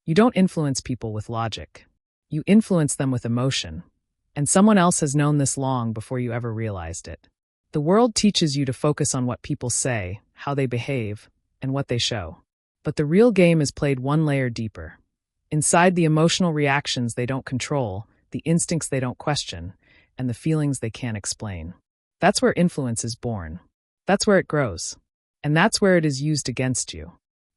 You don't influence people with logic. You influence them with emotion. And someone else has known this long before you ever realized it. The world teaches you to focus on what people say, how they behave, and what they show. But the real game is played one layer deeper. Inside the emotional reactions they don't control, the instincts they don't question, and the feelings they can't explain. That's where influence is born. That's where it grows. And that's where it is used against you.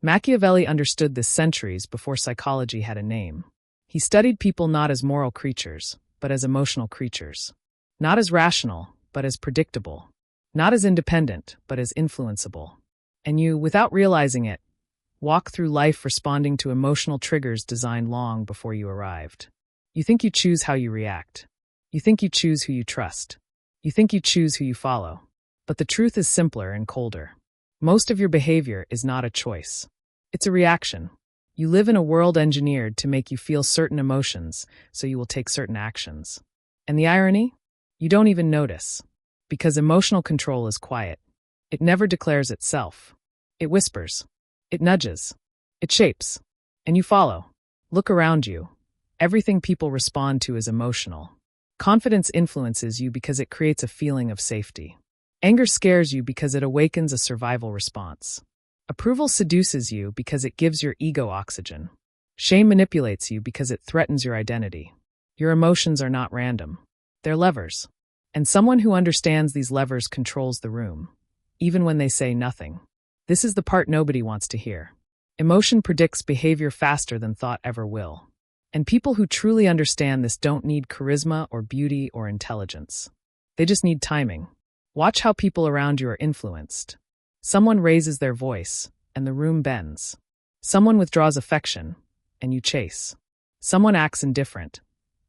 Machiavelli understood this centuries before psychology had a name. He studied people not as moral creatures, but as emotional creatures. Not as rational, but as predictable. Not as independent, but as influenceable. And you, without realizing it, walk through life responding to emotional triggers designed long before you arrived. You think you choose how you react. You think you choose who you trust. You think you choose who you follow. But the truth is simpler and colder. Most of your behavior is not a choice. It's a reaction. You live in a world engineered to make you feel certain emotions, so you will take certain actions. And the irony? You don't even notice. Because emotional control is quiet. It never declares itself. It whispers. It nudges. It shapes. And you follow. Look around you. Everything people respond to is emotional. Confidence influences you because it creates a feeling of safety. Anger scares you because it awakens a survival response. Approval seduces you because it gives your ego oxygen. Shame manipulates you because it threatens your identity. Your emotions are not random. They're levers. And someone who understands these levers controls the room, even when they say nothing. This is the part nobody wants to hear. Emotion predicts behavior faster than thought ever will. And people who truly understand this don't need charisma or beauty or intelligence. They just need timing. Watch how people around you are influenced. Someone raises their voice, and the room bends. Someone withdraws affection, and you chase. Someone acts indifferent,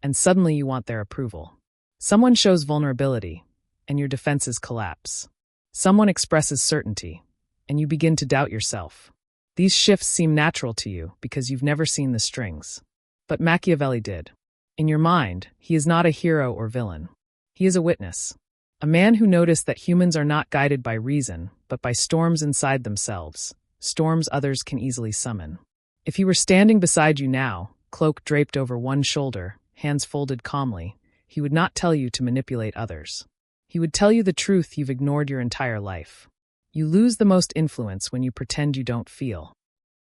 and suddenly you want their approval. Someone shows vulnerability, and your defenses collapse. Someone expresses certainty, and you begin to doubt yourself. These shifts seem natural to you because you've never seen the strings. But Machiavelli did. In your mind, he is not a hero or villain. He is a witness. A man who noticed that humans are not guided by reason, but by storms inside themselves, storms others can easily summon. If he were standing beside you now, cloak draped over one shoulder, hands folded calmly, he would not tell you to manipulate others. He would tell you the truth you've ignored your entire life. You lose the most influence when you pretend you don't feel.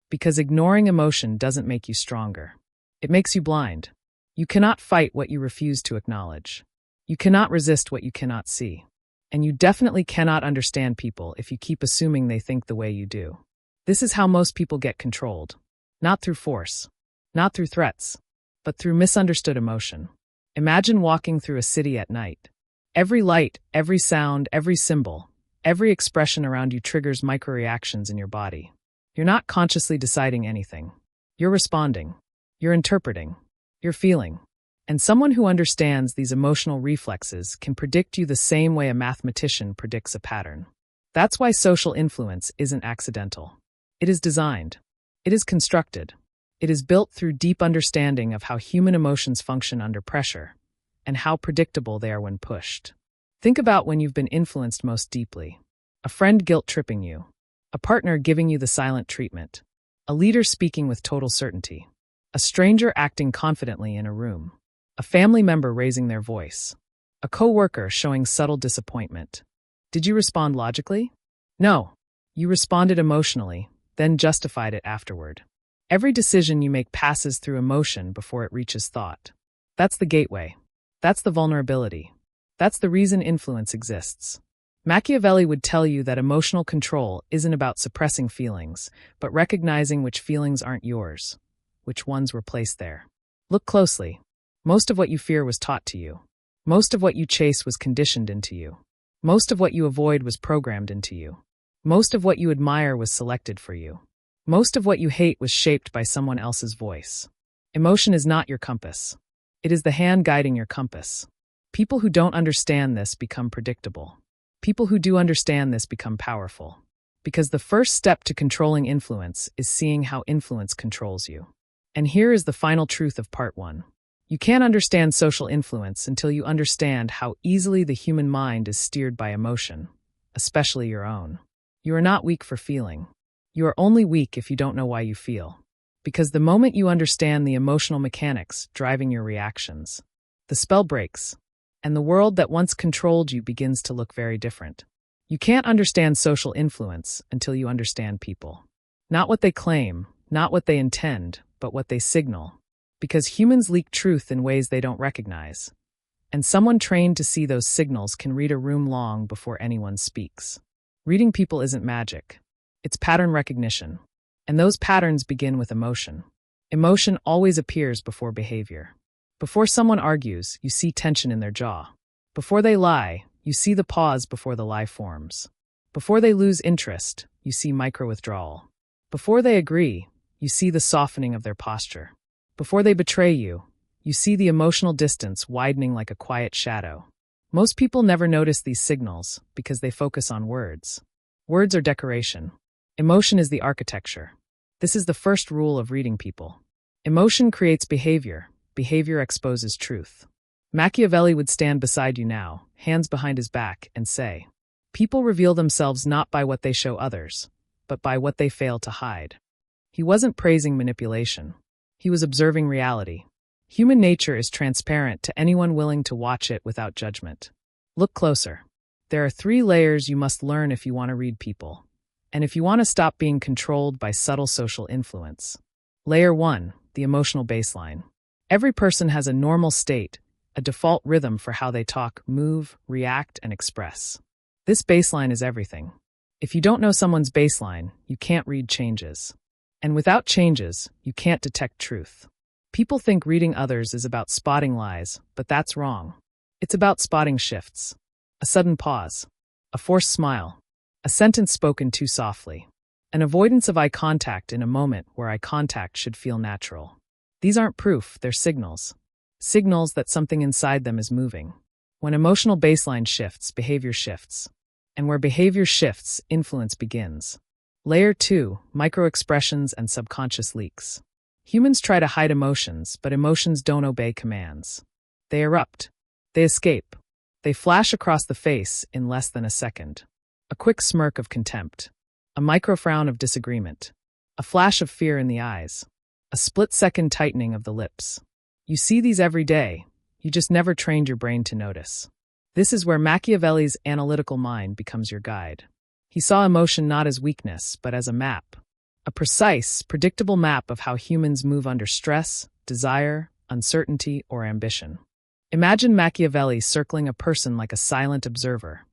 Because ignoring emotion doesn't make you stronger. It makes you blind. You cannot fight what you refuse to acknowledge. You cannot resist what you cannot see. And you definitely cannot understand people if you keep assuming they think the way you do. This is how most people get controlled. Not through force. Not through threats. But through misunderstood emotion. Imagine walking through a city at night. Every light, every sound, every symbol, every expression around you triggers microreactions in your body. You're not consciously deciding anything. You're responding. You're interpreting. You're feeling. And someone who understands these emotional reflexes can predict you the same way a mathematician predicts a pattern. That's why social influence isn't accidental. It is designed. It is constructed. It is built through deep understanding of how human emotions function under pressure, and how predictable they are when pushed. Think about when you've been influenced most deeply. A friend guilt-tripping you. A partner giving you the silent treatment. A leader speaking with total certainty. A stranger acting confidently in a room. A family member raising their voice. A coworker showing subtle disappointment. Did you respond logically? No. You responded emotionally, then justified it afterward. Every decision you make passes through emotion before it reaches thought. That's the gateway. That's the vulnerability. That's the reason influence exists. Machiavelli would tell you that emotional control isn't about suppressing feelings, but recognizing which feelings aren't yours, which ones were placed there. Look closely. Most of what you fear was taught to you. Most of what you chase was conditioned into you. Most of what you avoid was programmed into you. Most of what you admire was selected for you. Most of what you hate was shaped by someone else's voice. Emotion is not your compass. It is the hand guiding your compass. People who don't understand this become predictable. People who do understand this become powerful. Because the first step to controlling influence is seeing how influence controls you. And here is the final truth of part 1. You can't understand social influence until you understand how easily the human mind is steered by emotion, especially your own. You are not weak for feeling. You are only weak if you don't know why you feel. Because the moment you understand the emotional mechanics driving your reactions, the spell breaks, and the world that once controlled you begins to look very different. You can't understand social influence until you understand people. Not what they claim, not what they intend, but what they signal. Because humans leak truth in ways they don't recognize. And someone trained to see those signals can read a room long before anyone speaks. Reading people isn't magic. It's pattern recognition. And those patterns begin with emotion. Emotion always appears before behavior. Before someone argues, you see tension in their jaw. Before they lie, you see the pause before the lie forms. Before they lose interest, you see micro-withdrawal. Before they agree, you see the softening of their posture. Before they betray you, you see the emotional distance widening like a quiet shadow. Most people never notice these signals because they focus on words. Words are decoration. Emotion is the architecture. This is the first rule of reading people. Emotion creates behavior. Behavior exposes truth. Machiavelli would stand beside you now, hands behind his back, and say, "People reveal themselves not by what they show others, but by what they fail to hide." He wasn't praising manipulation. He was observing reality. Human nature is transparent to anyone willing to watch it without judgment. Look closer. There are 3 layers you must learn if you want to read people, and if you want to stop being controlled by subtle social influence. Layer 1, the emotional baseline. Every person has a normal state, a default rhythm for how they talk, move, react, and express. This baseline is everything. If you don't know someone's baseline, you can't read changes. And without changes, you can't detect truth. People think reading others is about spotting lies, but that's wrong. It's about spotting shifts. A sudden pause. A forced smile. A sentence spoken too softly. An avoidance of eye contact in a moment where eye contact should feel natural. These aren't proof, they're signals. Signals that something inside them is moving. When emotional baseline shifts, behavior shifts. And where behavior shifts, influence begins. Layer 2, micro-expressions and subconscious leaks. Humans try to hide emotions, but emotions don't obey commands. They erupt. They escape. They flash across the face in less than a second. A quick smirk of contempt. A micro-frown of disagreement. A flash of fear in the eyes. A split-second tightening of the lips. You see these every day. You just never trained your brain to notice. This is where Machiavelli's analytical mind becomes your guide. He saw emotion not as weakness, but as a map. A precise, predictable map of how humans move under stress, desire, uncertainty, or ambition. Imagine Machiavelli circling a person like a silent observer,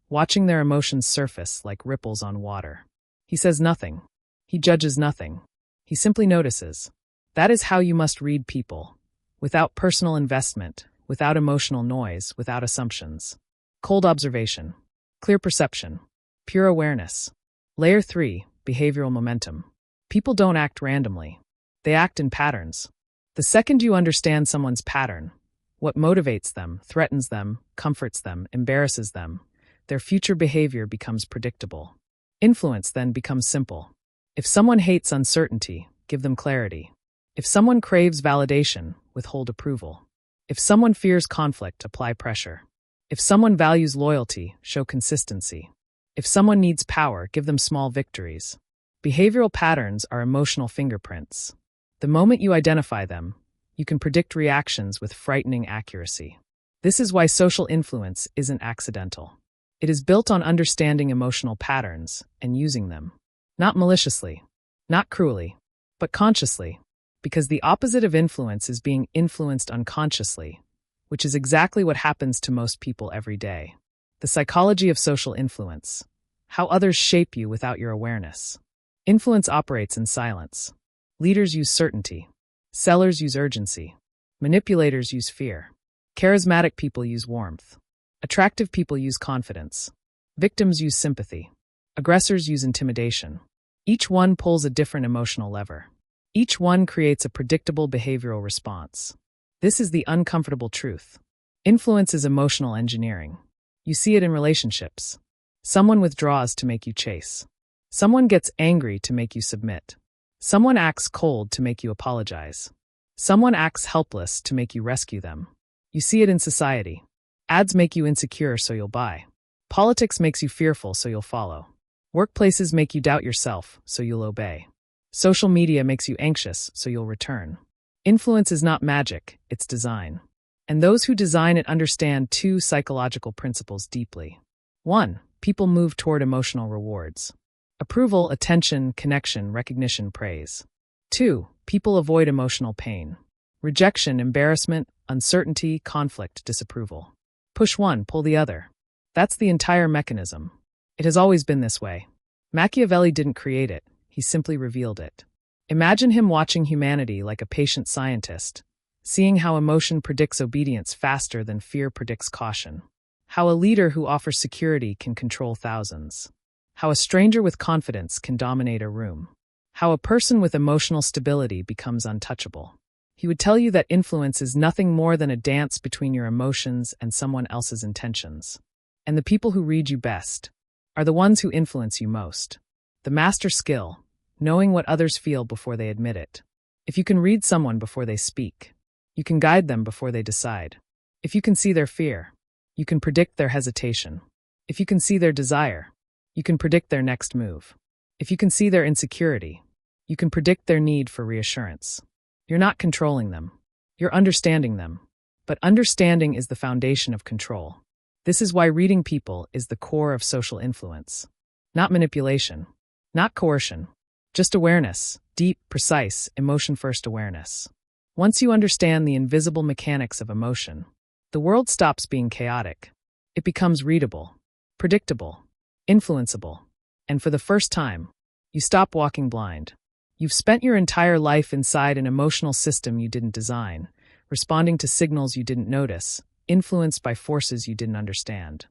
watching their emotions surface like ripples on water. He says nothing. He judges nothing. He simply notices. That is how you must read people. Without personal investment, without emotional noise, without assumptions. Cold observation. Clear perception. Pure awareness. Layer 3, behavioral momentum. People don't act randomly. They act in patterns. The second you understand someone's pattern, what motivates them, threatens them, comforts them, embarrasses them, their future behavior becomes predictable. Influence then becomes simple. If someone hates uncertainty, give them clarity. If someone craves validation, withhold approval. If someone fears conflict, apply pressure. If someone values loyalty, show consistency. If someone needs power, give them small victories. Behavioral patterns are emotional fingerprints. The moment you identify them, you can predict reactions with frightening accuracy. This is why social influence isn't accidental. It is built on understanding emotional patterns and using them. Not maliciously, not cruelly, but consciously. Because the opposite of influence is being influenced unconsciously, which is exactly what happens to most people every day. The psychology of social influence. How others shape you without your awareness. Influence operates in silence. Leaders use certainty. Sellers use urgency. Manipulators use fear. Charismatic people use warmth. Attractive people use confidence. Victims use sympathy. Aggressors use intimidation. Each one pulls a different emotional lever. Each one creates a predictable behavioral response. This is the uncomfortable truth. Influence is emotional engineering. You see it in relationships. Someone withdraws to make you chase. Someone gets angry to make you submit. Someone acts cold to make you apologize. Someone acts helpless to make you rescue them. You see it in society. Ads make you insecure so you'll buy. Politics makes you fearful so you'll follow. Workplaces make you doubt yourself so you'll obey. Social media makes you anxious, so you'll return. Influence is not magic, it's design. And those who design it understand two psychological principles deeply. 1. People move toward emotional rewards. Approval, attention, connection, recognition, praise. 2. People avoid emotional pain. Rejection, embarrassment, uncertainty, conflict, disapproval. Push one, pull the other. That's the entire mechanism. It has always been this way. Machiavelli didn't create it, he simply revealed it. Imagine him watching humanity like a patient scientist, seeing how emotion predicts obedience faster than fear predicts caution. How a leader who offers security can control thousands. How a stranger with confidence can dominate a room. How a person with emotional stability becomes untouchable. He would tell you that influence is nothing more than a dance between your emotions and someone else's intentions. And the people who read you best are the ones who influence you most. The master skill, knowing what others feel before they admit it. If you can read someone before they speak, you can guide them before they decide. If you can see their fear, you can predict their hesitation. If you can see their desire, you can predict their next move. If you can see their insecurity, you can predict their need for reassurance. You're not controlling them. You're understanding them. But understanding is the foundation of control. This is why reading people is the core of social influence. Not manipulation. Not coercion. Just awareness. Deep, precise, emotion-first awareness. Once you understand the invisible mechanics of emotion, the world stops being chaotic. It becomes readable, predictable, influenceable. And for the first time, you stop walking blind. You've spent your entire life inside an emotional system you didn't design, responding to signals you didn't notice, influenced by forces you didn't understand.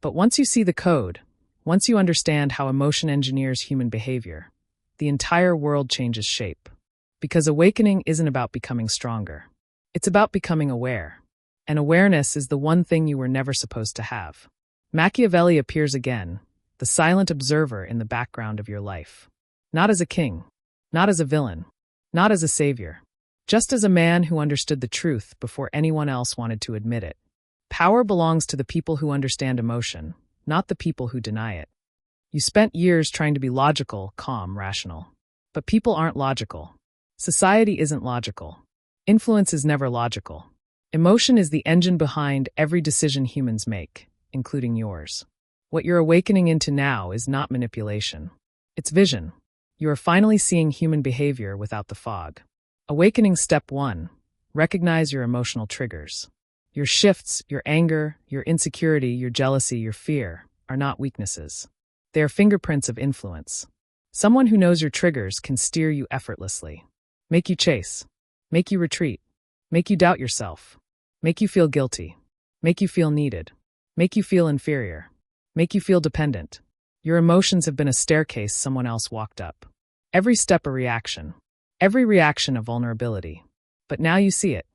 But once you see the code, once you understand how emotion engineers human behavior, the entire world changes shape. Because awakening isn't about becoming stronger. It's about becoming aware. And awareness is the one thing you were never supposed to have. Machiavelli appears again, the silent observer in the background of your life. Not as a king. Not as a villain. Not as a savior. Just as a man who understood the truth before anyone else wanted to admit it. Power belongs to the people who understand emotion, not the people who deny it. You spent years trying to be logical, calm, rational. But people aren't logical. Society isn't logical. Influence is never logical. Emotion is the engine behind every decision humans make, including yours. What you're awakening into now is not manipulation. It's vision. You are finally seeing human behavior without the fog. Awakening step 1. Recognize your emotional triggers. Your shifts, your anger, your insecurity, your jealousy, your fear are not weaknesses. They are fingerprints of influence. Someone who knows your triggers can steer you effortlessly. Make you chase. Make you retreat. Make you doubt yourself. Make you feel guilty. Make you feel needed. Make you feel inferior. Make you feel dependent. Your emotions have been a staircase someone else walked up. Every step a reaction. Every reaction a vulnerability. But now you see it.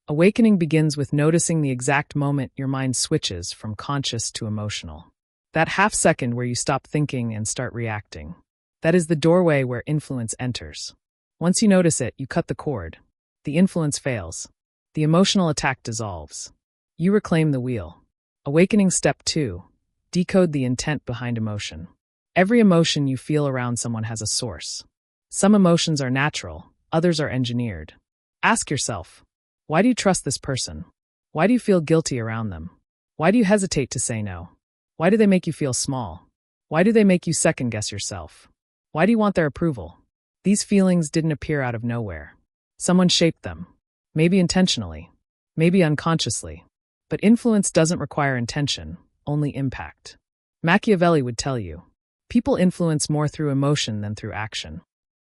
Awakening begins with noticing the exact moment your mind switches from conscious to emotional. That half second where you stop thinking and start reacting. That is the doorway where influence enters. Once you notice it, you cut the cord. The influence fails. The emotional attack dissolves. You reclaim the wheel. Awakening step 2. Decode the intent behind emotion. Every emotion you feel around someone has a source. Some emotions are natural, others are engineered. Ask yourself, why do you trust this person? Why do you feel guilty around them? Why do you hesitate to say no? Why do they make you feel small? Why do they make you second-guess yourself? Why do you want their approval? These feelings didn't appear out of nowhere. Someone shaped them. Maybe intentionally. Maybe unconsciously. But influence doesn't require intention, only impact. Machiavelli would tell you, people influence more through emotion than through action.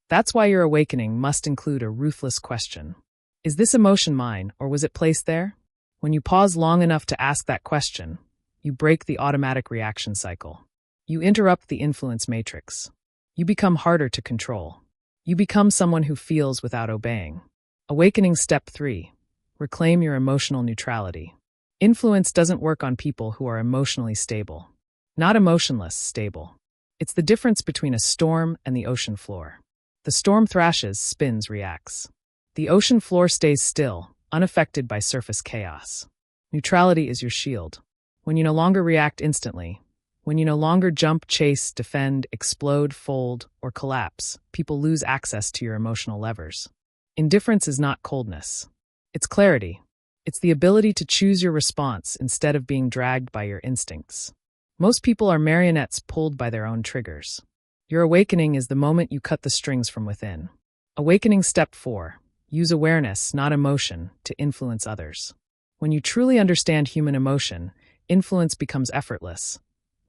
That's why your awakening must include a ruthless question. Is this emotion mine, or was it placed there? When you pause long enough to ask that question, you break the automatic reaction cycle. You interrupt the influence matrix. You become harder to control. You become someone who feels without obeying. Awakening step 3. Reclaim your emotional neutrality. Influence doesn't work on people who are emotionally stable. Not emotionless, stable. It's the difference between a storm and the ocean floor. The storm thrashes, spins, reacts. The ocean floor stays still, unaffected by surface chaos. Neutrality is your shield. When you no longer react instantly, When you no longer jump, chase, defend, explode, fold, or collapse, people lose access to your emotional levers. Indifference is not coldness. It's clarity. It's the ability to choose your response instead of being dragged by your instincts. Most people are marionettes pulled by their own triggers. Your awakening is the moment you cut the strings from within. Awakening step 4. Use awareness, not emotion, to influence others. When you truly understand human emotion, influence becomes effortless.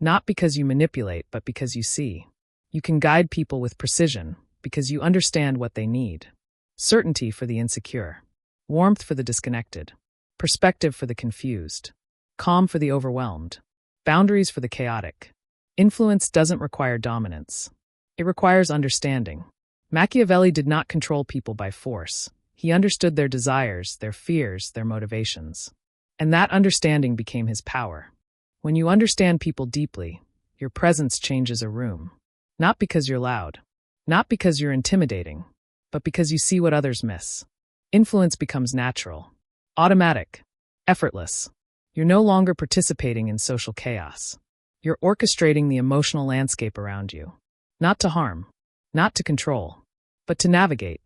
Not because you manipulate, but because you see. You can guide people with precision because you understand what they need. Certainty for the insecure. Warmth for the disconnected. Perspective for the confused. Calm for the overwhelmed. Boundaries for the chaotic. Influence doesn't require dominance. It requires understanding. Machiavelli did not control people by force. He understood their desires, their fears, their motivations. And that understanding became his power. When you understand people deeply, your presence changes a room. Not because you're loud. Not because you're intimidating. But because you see what others miss. Influence becomes natural. Automatic. Effortless. You're no longer participating in social chaos. You're orchestrating the emotional landscape around you. Not to harm. Not to control. But to navigate.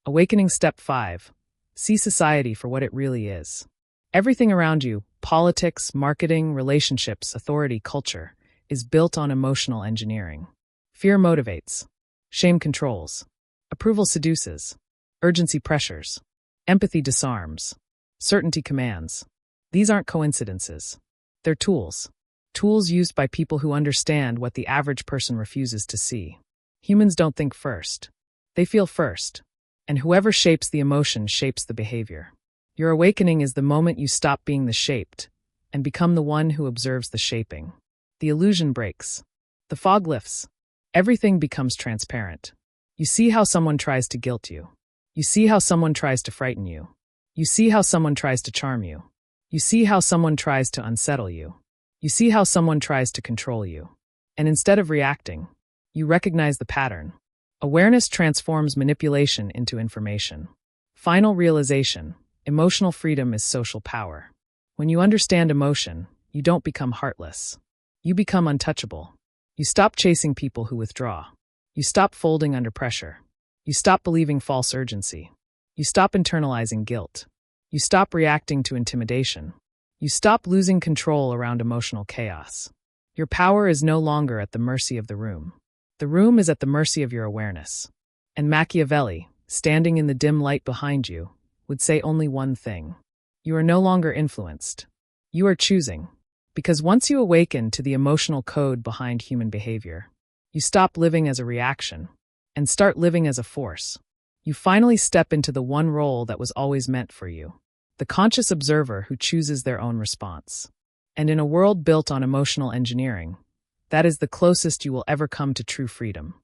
Awakening step 5. See society for what it really is. Everything around you, politics, marketing, relationships, authority, culture, is built on emotional engineering. Fear motivates. Shame controls. Approval seduces. Urgency pressures. Empathy disarms. Certainty commands. These aren't coincidences. They're tools. Tools used by people who understand what the average person refuses to see. Humans don't think first. They feel first. And whoever shapes the emotion shapes the behavior. Your awakening is the moment you stop being the shaped and become the one who observes the shaping. The illusion breaks. The fog lifts. Everything becomes transparent. You see how someone tries to guilt you. You see how someone tries to frighten you. You see how someone tries to charm you. You see how someone tries to unsettle you. You see how someone tries to control you. And instead of reacting, you recognize the pattern. Awareness transforms manipulation into information. Final realization. Emotional freedom is social power. When you understand emotion, you don't become heartless. You become untouchable. You stop chasing people who withdraw. You stop folding under pressure. You stop believing false urgency. You stop internalizing guilt. You stop reacting to intimidation. You stop losing control around emotional chaos. Your power is no longer at the mercy of the room. The room is at the mercy of your awareness. And Machiavelli, standing in the dim light behind you, would say only one thing. You are no longer influenced. You are choosing. Because once you awaken to the emotional code behind human behavior, you stop living as a reaction and start living as a force. You finally step into the one role that was always meant for you, the conscious observer who chooses their own response. And in a world built on emotional engineering, that is the closest you will ever come to true freedom.